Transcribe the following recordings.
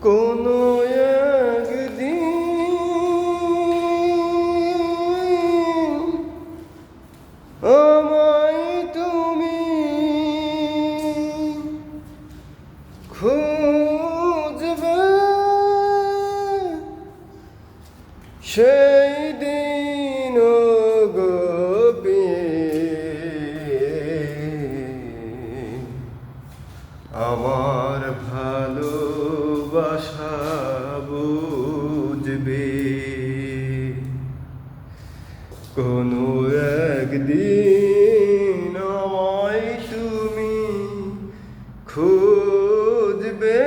কোনো একদিন আমায় তুমি খুঁজবে, সেই দিন গো আমার ভালোবাসা বুঝবে। কোনো একদিন আমায় তুমি খুঁজবে,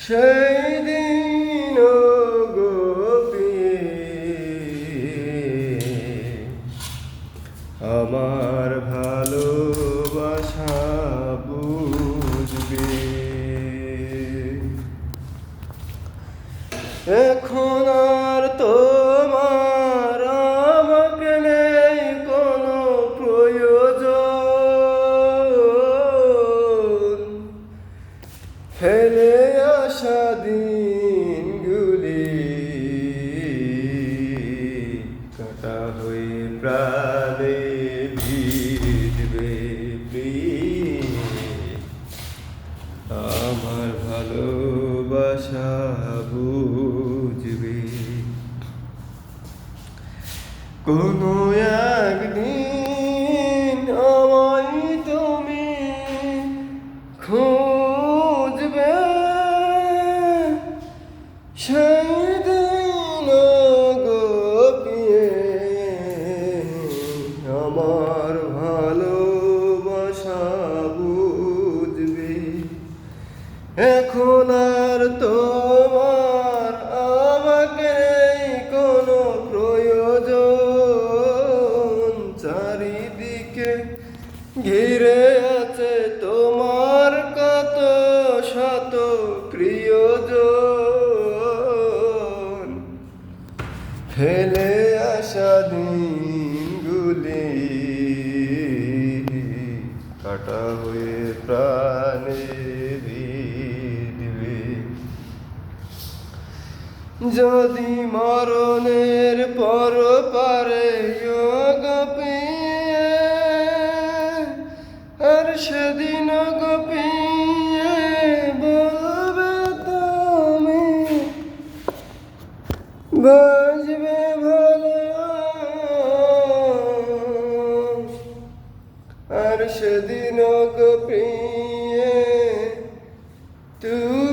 সেই দিন গো আমার ভালোবাসা বুঝবে। এখন আর তোমার আমাকে নেই কোনো প্রয়োজন, ফেলে আসা দিনগুলি কাটা হয়ে প্রাণে ভিজবে। আমার ভালোবাসা বুঝবে। কোনো একদিন আমায় তুমি খুঁজবে, সেই দিন গো আমার ভালোবাসা বুঝবে। এখন আর তোমার আমাকে কোনো প্রয়োজন, চারিদিকে ঘিরে আছে তোমার কত শত প্রিয়জন, ফেলে আসা দিনগুলি কাটা হয়ে প্রাণে ভিজবে। যদি মরণের পর পারে গপিয়ে, আর সেদিন গপিয়ে বলবে তুমি বাজবে ভালো, আর সেদিন গপিয়ে তুই